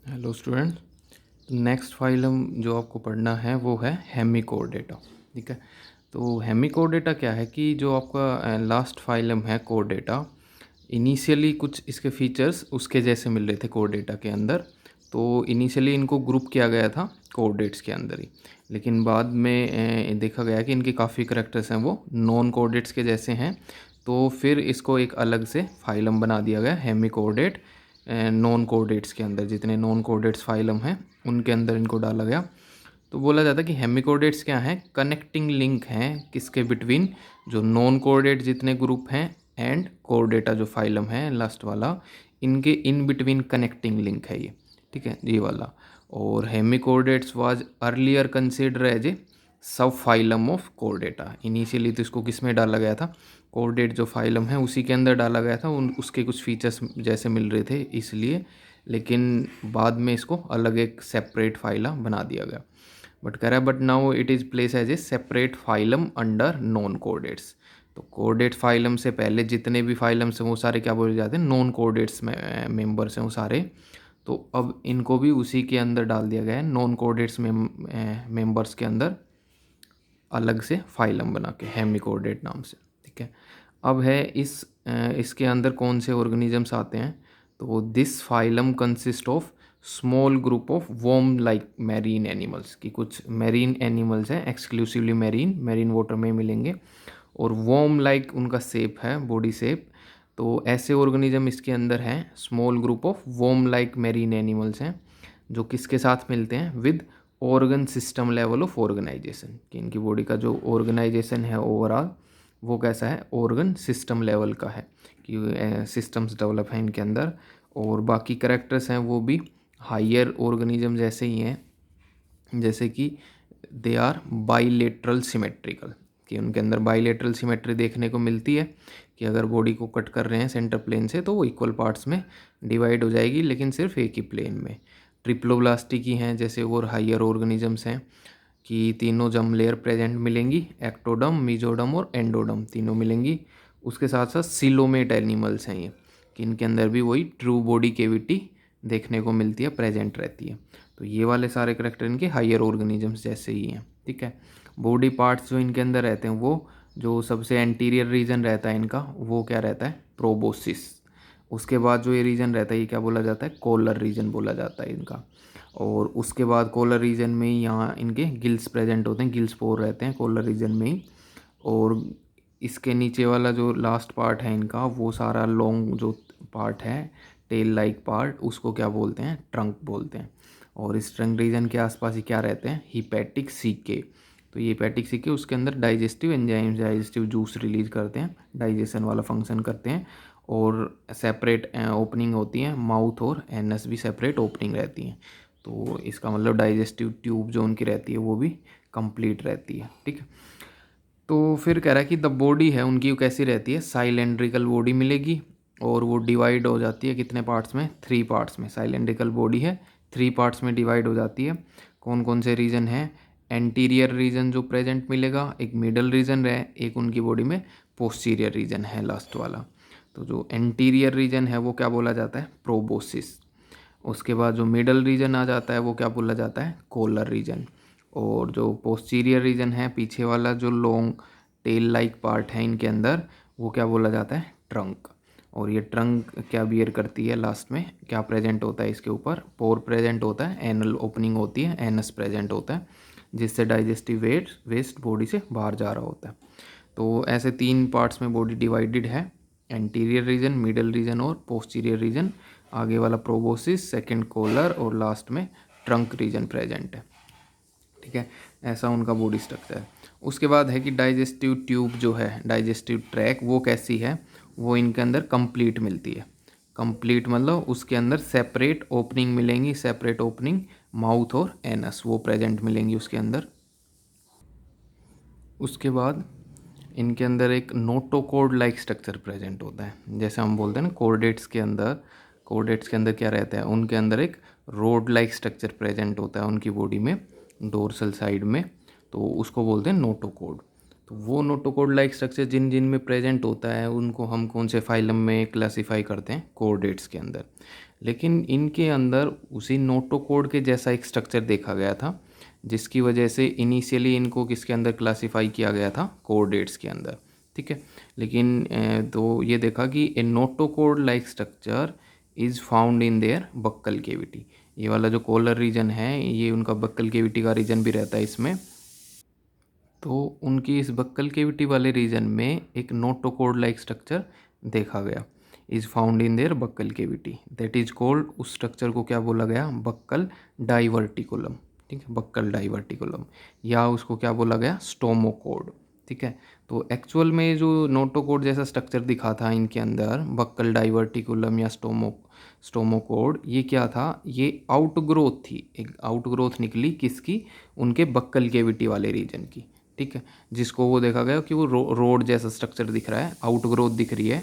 Hello student. Next phylum जो आपको पढ़ना है वो है हेमिकोडेटा। ठीक है, तो हेमिकोडेटा क्या है कि जो आपका लास्ट फाइलम है कोडेटा, इनिशियली कुछ इसके फीचर्स उसके जैसे मिल रहे थे कोडेटा के अंदर। तो इनिशियली इनको ग्रुप किया गया था कोडेट्स के अंदर ही, लेकिन बाद में देखा गया कि इनके काफ़ी करैक्टर्स हैं वो नॉन कोडेट्स के जैसे हैं। तो फिर इसको एक अलग से फाइलम बना दिया गया हेमिकोडेट। नॉन कोडेट्स के अंदर जितने नॉन कोडेट्स फाइलम हैं उनके अंदर इनको डाला गया। तो बोला जाता है कि हेमिकोडेट्स क्या हैं, कनेक्टिंग लिंक हैं किसके बिटवीन, जो नॉन कोडेट जितने ग्रुप हैं एंड कोडेटा जो फाइलम है लास्ट वाला, इनके इन बिटवीन कनेक्टिंग लिंक है ये। ठीक है, ये वाला। और hemichordates was earlier consider as a subphylum of कोरडेटा। Initially तो इसको किस में डाला गया था, कोरडेट जो फाइलम है उसी के अंदर डाला गया था, उन उसके कुछ फीचर्स जैसे मिल रहे थे इसलिए, लेकिन बाद में इसको अलग एक सेपरेट फाइला बना दिया गया। बट कह रहा है but now it is place as a separate phylum under non chordates. तो कोरडेट फाइलम से पहले जितने भी फाइलम्स हैं वो सारे क्या बोले जाते हैं, नॉन कोरडेट्स में मेम्बर्स हैं वो सारे। तो अब इनको भी उसी के अंदर डाल दिया गया है, नॉन कोरडेट्स मेम्बर्स के अंदर अलग से फाइलम बना के हेमिकोडेट नाम से। ठीक है, अब है इसके अंदर कौन से ऑर्गेनिजम्स आते हैं। तो this phylum consist of small group of worm like marine animals, की कुछ मैरीन एनिमल्स हैं, एक्सक्लूसिवली मैरीन वाटर में मिलेंगे, और वॉर्म लाइक उनका शेप है, बॉडी शेप। तो ऐसे ऑर्गेनिज्म इसके अंदर हैं, small group of worm like marine animals हैं, जो किसके साथ मिलते हैं, with organ system level of organisation, कि इनकी बॉडी का जो ऑर्गेनाइजेशन है ओवरऑल वो कैसा है, ऑर्गन सिस्टम लेवल का है, कि सिस्टम्स डेवलप हैं इनके अंदर। और बाकी करेक्टर्स हैं वो भी हायर ऑर्गेनिज्म जैसे ही हैं, जैसे कि दे आर बाईलेटरल सिमेट्रिकल, कि उनके अंदर बाईलेटरल सिमेट्री देखने को मिलती है, कि अगर बॉडी को कट कर रहे हैं सेंटर प्लेन से तो वो इक्वल पार्ट्स में डिवाइड हो जाएगी, लेकिन सिर्फ एक ही प्लेन में। ट्रिप्लोब्लास्टी की हैं जैसे और हायर ऑर्गेनिजम्स हैं, कि तीनों जर्म लेयर प्रेजेंट मिलेंगी, एक्टोडम, मीजोडम और एंडोडम तीनों मिलेंगी। उसके साथ साथ सिलोमेट एनिमल्स हैं ये, कि इनके अंदर भी वही ट्रू बॉडी केविटी देखने को मिलती है, प्रेजेंट रहती है। तो ये वाले सारे करेक्टर इनके हायर ऑर्गेनिजम्स जैसे ही हैं। ठीक है, बॉडी पार्ट्स जो इनके अंदर रहते हैं वो, जो सबसे एंटीरियर रीजन रहता है इनका वो क्या रहता है, प्रोबोसिस। उसके बाद जो ये रीजन रहता है ये क्या बोला जाता है, कोलर रीजन बोला जाता है इनका। और उसके बाद कोलर रीजन में ही यहाँ इनके गिल्स प्रेजेंट होते हैं, गिल्स पोर रहते हैं कोलर रीजन में ही। और इसके नीचे वाला जो लास्ट पार्ट है इनका, वो सारा लॉन्ग जो पार्ट है, टेल लाइक पार्ट, उसको क्या बोलते हैं, ट्रंक बोलते हैं। और इस ट्रंक रीजन के आसपास ही क्या रहते हैं, हिपैटिक सीके। तो ये हिपैटिक सीके उसके अंदर digestive enzymes, digestive juice release करते हैं, डाइजेशन वाला फंक्शन करते हैं। और सेपरेट ओपनिंग होती है, माउथ और एनस भी सेपरेट ओपनिंग रहती हैं। तो इसका मतलब डाइजेस्टिव ट्यूब जो उनकी रहती है वो भी कंप्लीट रहती है। ठीक है, तो फिर कह रहा है कि द बॉडी है उनकी वो कैसी रहती है, साइलेंड्रिकल बॉडी मिलेगी, और वो डिवाइड हो जाती है कितने पार्ट्स में, 3 पार्ट्स में। साइलेंड्रिकल बॉडी है, 3 पार्ट्स में डिवाइड हो जाती है। कौन कौन से रीजन है, एंटीरियर रीजन जो प्रेजेंट मिलेगा, एक मिडल रीजन है, एक उनकी बॉडी में पोस्टीरियर रीजन है लास्ट वाला। तो जो एंटीरियर रीजन है वो क्या बोला जाता है, प्रोबोसिस। उसके बाद जो मिडल रीजन आ जाता है वो क्या बोला जाता है, कोलर रीजन। और जो पोस्टीरियर रीजन है, पीछे वाला जो लॉन्ग टेल लाइक पार्ट है इनके अंदर, वो क्या बोला जाता है, ट्रंक। और ये ट्रंक क्या बियर करती है, लास्ट में क्या प्रेजेंट होता है इसके ऊपर, पोर प्रेजेंट होता है, एनल ओपनिंग होती है, एनस प्रेजेंट होता है, जिससे डाइजेस्टिव वेस्ट बॉडी से बाहर जा रहा होता है। तो ऐसे 3 पार्ट्स में बॉडी डिवाइडेड है, एंटीरियर रीजन, मिडल रीजन और पोस्टीरियर रीजन। आगे वाला प्रोबोसिस, सेकंड कोलर और लास्ट में ट्रंक रीजन प्रेजेंट है। ठीक है, ऐसा उनका बॉडी स्ट्रक्चर है। उसके बाद है कि डाइजेस्टिव ट्यूब जो है, डाइजेस्टिव ट्रैक, वो कैसी है, वो इनके अंदर कंप्लीट मिलती है। कंप्लीट मतलब उसके अंदर सेपरेट ओपनिंग मिलेंगी, सेपरेट ओपनिंग, माउथ और एनस वो प्रेजेंट मिलेंगी उसके अंदर। उसके बाद इनके अंदर एक नोटोकोड लाइक स्ट्रक्चर प्रेजेंट होता है, जैसे हम बोलते हैं ना कोर्डेट्स के अंदर क्या रहता है, उनके अंदर एक रोड लाइक स्ट्रक्चर प्रेजेंट होता है उनकी बॉडी में, डोर्सल साइड में। तो उसको बोलते हैं नोटोकोड। तो वो नोटोकोड लाइक स्ट्रक्चर जिन जिन में प्रेजेंट होता है उनको हम कौन से फाइलम में क्लासीफाई करते हैं, कोर्डेट्स के अंदर। लेकिन इनके अंदर उसी नोटोकॉर्ड के जैसा एक स्ट्रक्चर देखा गया था, जिसकी वजह से इनिशियली इनको किसके अंदर क्लासिफाई किया गया था, कोऑर्डिनेट्स के अंदर, ठीक है। लेकिन तो ये देखा कि a notochord like structure is found in their buccal cavity. ये वाला जो कॉलर रीजन है ये उनका बक्कल केविटी का रीजन भी रहता है इसमें। तो उनकी इस बक्कल केविटी वाले रीजन में एक नोटोकॉर्ड लाइक स्ट्रक्चर देखा गया, is found in their buccal cavity, that is called, उस स्ट्रक्चर को क्या बोला गया, बक्कल डाइवर्टिकुलम, ठीक है, बक्कल डाइवर्टिकुलम, या उसको क्या बोला गया, स्टोमोकॉर्ड, ठीक है। तो एक्चुअल में जो नोटोकॉर्ड जैसा स्ट्रक्चर दिखा था इनके अंदर, बक्कल डाइवर्टिकुलम या स्टोमोकॉर्ड, ये क्या था, ये आउटग्रोथ थी, एक आउटग्रोथ निकली किसकी, उनके बक्कल केविटी वाले रीजन की, ठीक है। जिसको वो देखा गया कि वो रोड जैसा स्ट्रक्चर दिख रहा है, आउटग्रोथ दिख रही है,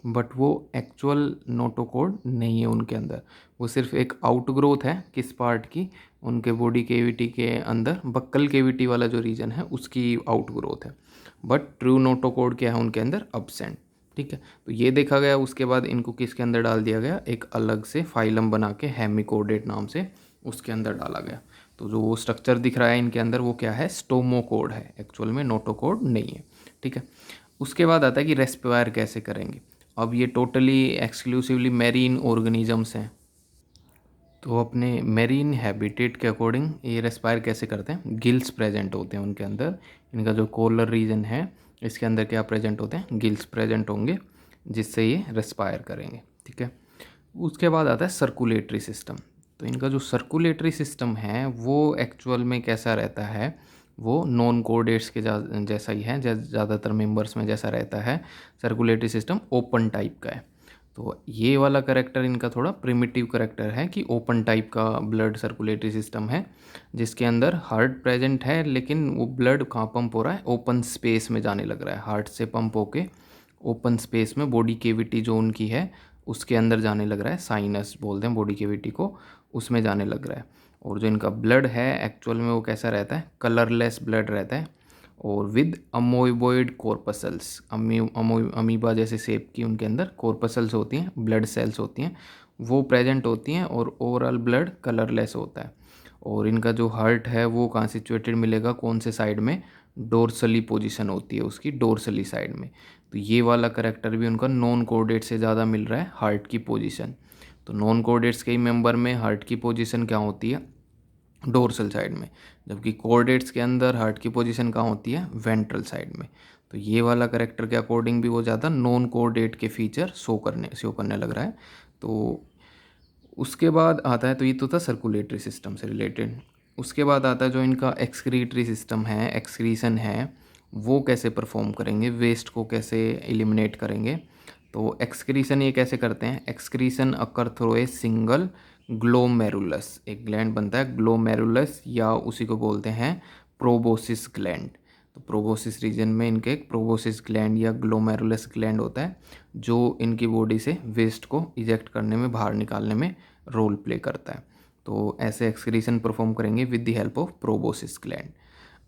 बट वो एक्चुअल नोटोकॉर्ड नहीं है उनके अंदर, वो सिर्फ एक आउटग्रोथ है किस पार्ट की, उनके बॉडी केविटी के अंदर बक्कल केविटी वाला जो रीजन है उसकी आउटग्रोथ है, बट ट्रू नोटोकॉर्ड क्या है उनके अंदर, अब्सेंट, ठीक है। तो ये देखा गया, उसके बाद इनको किसके अंदर डाल दिया गया, एक अलग से फाइलम बना के हेमिकोडेट नाम से उसके अंदर डाला गया। तो जो वो स्ट्रक्चर दिख रहा है इनके अंदर वो क्या है, स्टोमोकॉर्ड है, एक्चुअल में नोटोकॉर्ड नहीं है, ठीक है। उसके बाद आता है कि रेस्पियर कैसे करेंगे। अब ये टोटली एक्सक्लूसिवली मैरीन ऑर्गेनिजम्स हैं, तो अपने मैरीन हैबिटेट के अकॉर्डिंग ये रेस्पायर कैसे करते हैं, गिल्स प्रेजेंट होते हैं उनके अंदर, इनका जो कॉलर रीजन है इसके अंदर क्या प्रेजेंट होते हैं, गिल्स प्रेजेंट होंगे, जिससे ये रेस्पायर करेंगे, ठीक है। उसके बाद आता है सर्कुलेटरी सिस्टम। तो इनका जो सर्कुलेटरी सिस्टम है वो एक्चुअल में कैसा रहता है, वो नॉन कोऑर्डिनेट्स के जैसा ही है, ज़्यादातर मेंबर्स में जैसा रहता है। सर्कुलेटरी सिस्टम ओपन टाइप का है, तो ये वाला करेक्टर इनका थोड़ा प्रिमिटिव करेक्टर है कि ओपन टाइप का ब्लड सर्कुलेटरी सिस्टम है, जिसके अंदर हार्ट प्रेजेंट है, लेकिन वो ब्लड कहाँ पंप हो रहा है, ओपन स्पेस में जाने लग रहा है, हार्ट से पंप होके ओपन स्पेस में बॉडी केविटी जो उनकी है उसके अंदर जाने लग रहा है, साइनस बोलते हैं बॉडी केविटी को, उसमें जाने लग रहा है। और जो इनका ब्लड है एक्चुअल में वो कैसा रहता है, कलरलेस ब्लड रहता है, और विद अमोइबॉइड कॉर्पसल्स, अमीबा जैसे शेप की उनके अंदर कॉर्पसल्स होती हैं, ब्लड सेल्स होती हैं, वो प्रेजेंट होती हैं, और ओवरऑल ब्लड कलरलेस होता है। और इनका जो हार्ट है वो कहाँ सिचुएटेड मिलेगा, कौन से साइड में, डोर्सली पोजीशन होती है उसकी, डोर्सली साइड में। तो ये वाला करेक्टर भी उनका नॉन कोऑर्डिनेट से ज़्यादा मिल रहा है, हार्ट की पोजीशन। तो नॉन कोऑर्डिनेट्स के ही मेंबर में हार्ट की पोजीशन क्या होती है, डोर्सल साइड में, जबकि कोऑर्डिनेट्स के अंदर हार्ट की पोजीशन कहाँ होती है, वेंट्रल साइड में। तो ये वाला करेक्टर के अकॉर्डिंग भी वो ज़्यादा नॉन कोऑर्डिनेट के फीचर शो करने लग रहा है। तो उसके बाद आता है, तो ये तो था सर्कुलेटरी सिस्टम से रिलेटेड। उसके बाद आता है जो इनका एक्सक्रीटरी सिस्टम है, एक्सक्रीशन है, वो कैसे परफॉर्म करेंगे, वेस्ट को कैसे एलिमिनेट करेंगे। तो एक्सक्रीशन ये कैसे करते हैं, excretion occur through a single glomerulus, एक ग्लैंड बनता है ग्लोमेरुलस, या उसी को बोलते हैं प्रोबोसिस ग्लैंड। तो प्रोबोसिस रीजन में इनके एक प्रोबोसिस ग्लैंड या ग्लोमेरुलस ग्लैंड होता है, जो इनकी बॉडी से वेस्ट को इजेक्ट करने में, बाहर निकालने में रोल प्ले करता है। तो ऐसे एक्सक्रीशन परफॉर्म करेंगे with the help of proboscis gland.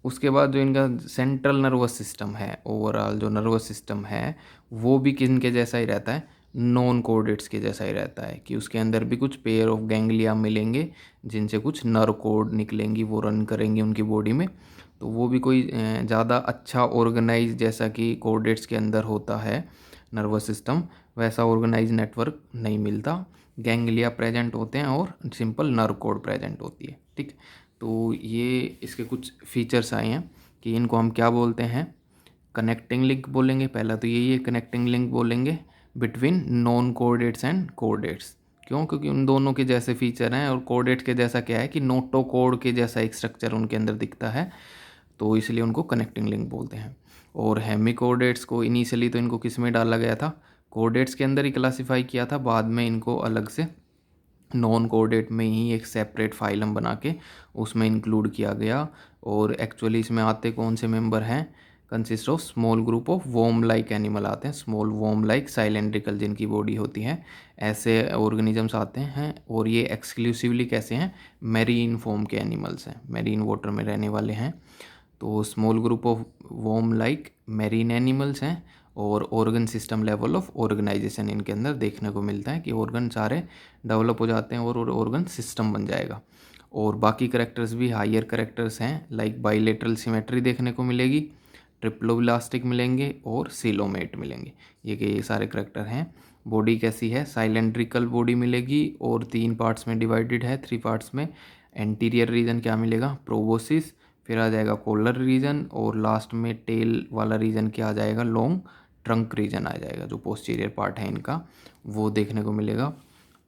उसके बाद जो इनका सेंट्रल नर्वस सिस्टम है, ओवरऑल जो नर्वस सिस्टम है वो भी किन के जैसा ही रहता है, नॉन कोऑर्डिनेट्स के जैसा ही रहता है, कि उसके अंदर भी कुछ पेयर ऑफ गैंग्लिया मिलेंगे, जिनसे कुछ नर्व कोड निकलेंगी, वो रन करेंगी उनकी बॉडी में। तो वो भी कोई ज़्यादा अच्छा ऑर्गेनाइज, जैसा कि कोऑर्डिनेट्स के अंदर होता है नर्वस सिस्टम, वैसा ऑर्गेनाइज नेटवर्क नहीं मिलता, गैंग्लिया प्रेजेंट होते हैं और सिंपल नर्व कोड प्रेजेंट होती है, ठीक। तो ये इसके कुछ फीचर्स आए हैं कि इनको हम क्या बोलते हैं, कनेक्टिंग लिंक बोलेंगे, पहला तो यही है, कनेक्टिंग लिंक बोलेंगे between non coordinates and coordinates. क्यों, क्योंकि उन दोनों के जैसे फीचर हैं, और कोऑर्डिनेट के जैसा क्या है कि नोटोकॉर्ड के जैसा एक स्ट्रक्चर उनके अंदर दिखता है, तो इसलिए उनको कनेक्टिंग लिंक बोलते हैं। और हेमिकोऑर्डिनेट्स को इनिशियली तो इनको किस में डाला गया था, कोऑर्डिनेट्स के अंदर ही क्लासीफाई किया था, बाद में इनको अलग से नॉन कोऑर्डिनेट में ही एक सेपरेट फाइलम बना के उसमें इंक्लूड किया गया। और एक्चुअली इसमें आते कौन से मेंबर हैं, consist of small group of worm like animal आते हैं, स्मॉल वॉर्म लाइक साइलेंड्रिकल जिनकी बॉडी होती है, ऐसे ऑर्गेनिजम्स आते हैं। और ये एक्सक्लूसिवली कैसे हैं, मैरीन फॉर्म के एनिमल्स हैं, मैरीन वाटर में रहने वाले हैं। तो small group of worm like marine animals हैं, और organ system level of organisation इनके अंदर देखने को मिलता है कि ऑर्गन सारे डेवलप हो जाते हैं और ऑर्गन सिस्टम बन जाएगा। और बाकी करेक्टर्स भी हायर करेक्टर्स हैं, लाइक बाइलेटरल सिमेट्री देखने को मिलेगी, ट्रिप्लोब्लास्टिक मिलेंगे और सीलोमेट मिलेंगे। ये सारे करेक्टर हैं। बॉडी कैसी है, साइलेंड्रिकल बॉडी मिलेगी और 3 पार्ट्स में डिवाइडेड है, 3 पार्ट्स में। एंटीरियर रीजन क्या मिलेगा, प्रोबोसिस, फिर आ जाएगा कोलर रीजन और लास्ट में टेल वाला रीजन क्या आ जाएगा, लॉन्ग ट्रंक रीजन आ जाएगा। जो पोस्टीरियर पार्ट है इनका वो देखने को मिलेगा।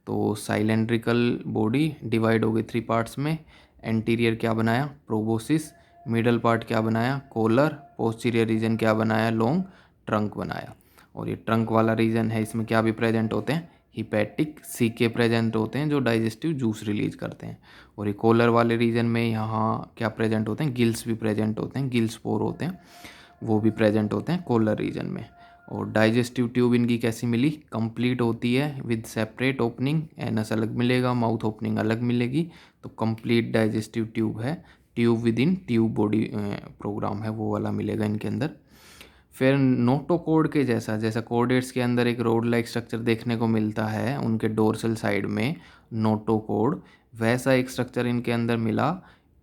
तो साइलेंड्रिकल बॉडी डिवाइड हो गई 3 पार्ट्स में। एंटीरियर क्या बनाया, प्रोबोसिस, मिडल पार्ट क्या बनाया, कोलर, पोस्टीरियर रीजन क्या बनाया, लॉन्ग ट्रंक बनाया। और ये ट्रंक वाला रीजन है, इसमें क्या भी प्रेजेंट होते हैं, हिपैटिक सीके प्रेजेंट होते हैं जो डाइजेस्टिव जूस रिलीज करते हैं। और ये कोलर वाले रीजन में यहाँ क्या प्रेजेंट होते हैं, गिल्स भी प्रेजेंट होते हैं, गिल स्पोर होते हैं, वो भी प्रेजेंट होते हैं कोलर रीजन में। और डाइजेस्टिव ट्यूब इनकी कैसी मिली, कंप्लीट होती है विद सेपरेट ओपनिंग, एनस अलग मिलेगा, माउथ ओपनिंग अलग मिलेगी। तो कंप्लीट डाइजेस्टिव ट्यूब है, tube within tube body programme है वो वाला मिलेगा इनके अंदर। फिर नोटोकोड के जैसा कोडेट्स के अंदर एक रोड लाइक स्ट्रक्चर देखने को मिलता है उनके डोर्सल साइड में, नोटोकोड, वैसा एक स्ट्रक्चर इनके अंदर मिला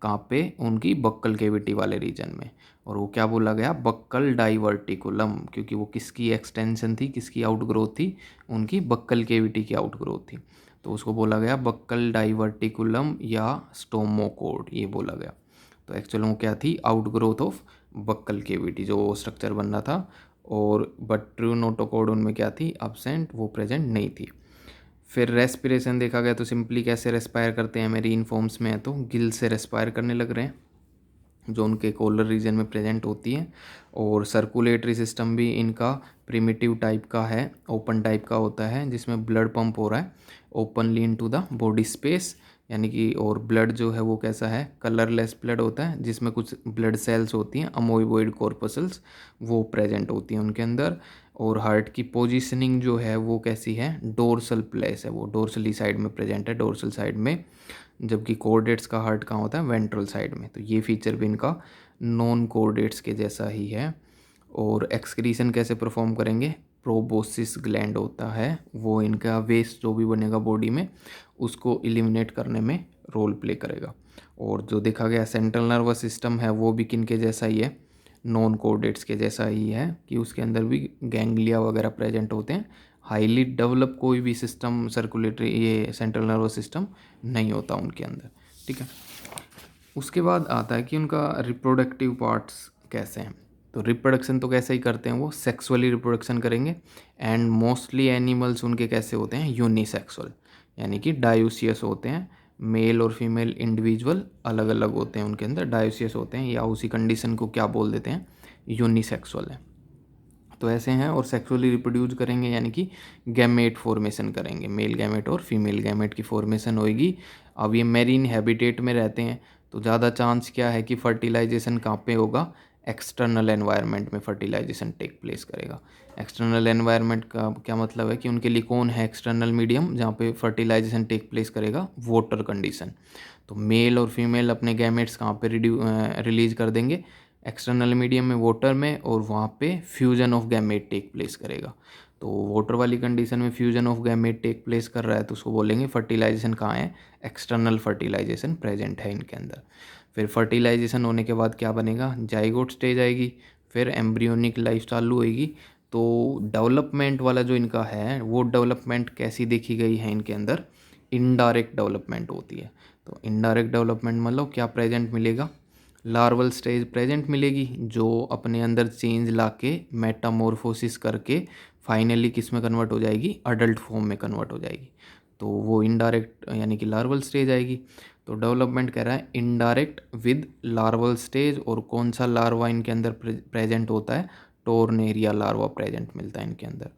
कहाँ पे, उनकी बक्कल केविटी वाले रीजन में। और वो क्या बोला गया, बक्कल डाइवर्टिकुलम, क्योंकि वो किसकी एक्सटेंशन थी, किसकी आउटग्रोथ थी, उनकी बक्कल केविटी की आउटग्रोथ थी। तो उसको बोला गया बक्कल डाइवर्टिकुलम या स्टोमोकोड, ये बोला गया। तो एक्चुअल में क्या थी, आउटग्रोथ ऑफ बक्कल केविटी जो स्ट्रक्चर बन रहा था। और बट ट्रू नोटोकोड उनमें क्या थी, अब्सेंट, वो प्रेजेंट नहीं थी। फिर रेस्पिरेशन देखा गया तो सिंपली कैसे रेस्पायर करते हैं, मेरी इनफॉर्म्स में है तो गिल से रेस्पायर करने लग रहे हैं जो उनके कोलर रीजन में प्रेजेंट होती है। और सर्कुलेटरी सिस्टम भी इनका प्रिमिटिव टाइप का है, ओपन टाइप का होता है, जिसमें ब्लड पंप हो रहा है openly into the body space, यानी कि। और ब्लड जो है वो कैसा है, कलरलेस ब्लड होता है, जिसमें कुछ ब्लड सेल्स होती हैं, अमोइबॉइड कॉर्पसल्स, वो प्रेजेंट होती हैं उनके अंदर। और हार्ट की पोजीशनिंग जो है वो कैसी है, डोर्सल प्लेस है, वो डोर्सली साइड में प्रेजेंट है, डोर्सल साइड में। जबकि कोर्डेट्स का हार्ट कहाँ होता है, वेंट्रल साइड में। तो ये फीचर भी इनका नॉन कोर्डेट्स के जैसा ही है। और एक्सक्रीशन कैसे परफॉर्म करेंगे, प्रोबोसिस ग्लैंड होता है, वो इनका वेस्ट जो भी बनेगा बॉडी में उसको एलिमिनेट करने में रोल प्ले करेगा। और जो देखा गया सेंट्रल नर्वस सिस्टम है वो भी किन के जैसा ही है, नॉन कोर्डेट्स के जैसा ही है, कि उसके अंदर भी गैंग्लिया वगैरह प्रेजेंट होते हैं। हाईली डेवलप कोई भी सिस्टम सर्कुलेटरी, ये सेंट्रल नर्वस सिस्टम नहीं होता उनके अंदर, ठीक है। उसके बाद आता है कि उनका रिप्रोडक्टिव पार्ट्स कैसे हैं। तो रिप्रोडक्शन तो कैसे ही करते हैं, वो सेक्सुअली रिप्रोडक्शन करेंगे। एंड मोस्टली एनिमल्स उनके कैसे होते हैं, यूनिसेक्सुअल, यानी कि डायोसियस होते हैं। मेल और फीमेल इंडिविजुअल अलग अलग होते हैं उनके अंदर, डायोसियस होते हैं, या उसी कंडीशन को क्या बोल देते हैं, यूनिसेक्सुअल है। तो ऐसे हैं और सेक्सुअली रिप्रोड्यूस करेंगे, यानी कि गैमेट फॉर्मेशन करेंगे, मेल गैमेट और फीमेल गैमेट की फॉर्मेशन होएगी। अब ये मैरीन हैबिटेट में रहते हैं तो ज़्यादा चांस क्या है कि फर्टिलाइजेशन कहाँ पे होगा, एक्सटर्नल एनवायरनमेंट में फर्टिलाइजेशन टेक प्लेस करेगा। एक्सटर्नल एनवायरनमेंट का क्या मतलब है कि उनके लिए कौन है एक्सटर्नल मीडियम जहाँ पे फर्टिलाइजेशन टेक प्लेस करेगा, वाटर कंडीशन। तो मेल और फीमेल अपने गैमेट्स कहाँ पे रिलीज कर देंगे, एक्सटर्नल मीडियम में, वाटर में, और वहाँ पे fusion of gamete take place करेगा। तो वाटर वाली कंडीशन में fusion of gamete take place कर रहा है तो उसको बोलेंगे फर्टिलाइजेशन कहाँ है, एक्सटर्नल फर्टिलाइजेशन प्रेजेंट है इनके अंदर। फिर फर्टिलाइजेशन होने के बाद क्या बनेगा, जाइगोट स्टेज आएगी, फिर एम्ब्रियोनिक लाइफ चालू होएगी। तो डेवलपमेंट वाला जो इनका है वो डेवलपमेंट कैसी देखी गई है इनके अंदर, इनडायरेक्ट डेवलपमेंट होती है। तो इनडायरेक्ट डेवलपमेंट मतलब क्या प्रेजेंट मिलेगा, लार्वल स्टेज प्रेजेंट मिलेगी जो अपने अंदर चेंज लाके मेटामॉर्फोसिस करके फाइनली किस में कन्वर्ट हो जाएगी, अडल्ट फॉर्म में कन्वर्ट हो जाएगी। तो वो इनडायरेक्ट यानी कि लार्वल स्टेज आएगी। तो डेवलपमेंट कह रहा है इनडायरेक्ट विद लार्वल स्टेज, और कौन सा लार्वा इनके अंदर प्रेजेंट होता है, टोर्नेरिया लार्वा प्रेजेंट मिलता है इनके अंदर,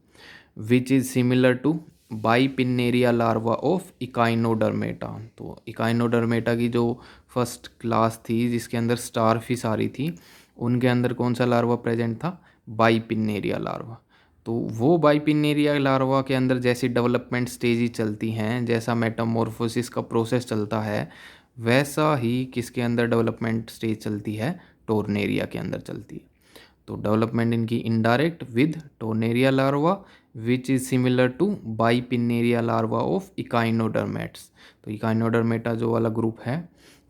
which is similar to bipinnaria larva of echinodermata. तो इकाइनोडर्मेटा की जो फर्स्ट क्लास थी जिसके अंदर स्टार फिश आ रही थी, उनके अंदर कौन सा लार्वा प्रेजेंट था, बाइपिन्नेरिया लार्वा। तो वो बाइपिन्नेरिया लार्वा के अंदर जैसी डेवलपमेंट स्टेजेस चलती हैं, जैसा मेटामॉर्फोसिस का प्रोसेस चलता है, वैसा ही किसके अंदर डेवलपमेंट स्टेज चलती है, टोर्नेरिया के अंदर चलती है। तो डेवलपमेंट इनकी indirect with tornaria larva which is similar to bipinnaria larva of echinodermates. तो इकाइनोडर्मेटा जो वाला ग्रुप है,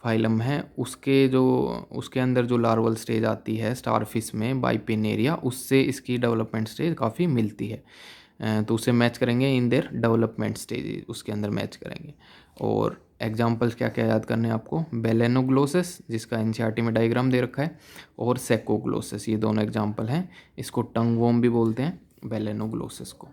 फाइलम है, उसके अंदर जो लार्वल स्टेज आती है स्टारफिश में बाइपिनेरिया, उससे इसकी डेवलपमेंट स्टेज काफ़ी मिलती है। तो उसे मैच करेंगे इन देयर डेवलपमेंट स्टेज, उसके अंदर मैच करेंगे। और एग्जांपल्स क्या क्या याद करने हैं आपको, बेलेनोग्लोसिस जिसका एनसीईआरटी में डायग्राम दे रखा है, और सेकोग्लोसिस, ये दोनों एग्जांपल हैं। इसको टंग वॉर्म भी बोलते हैं बेलेनोग्लोसिस को।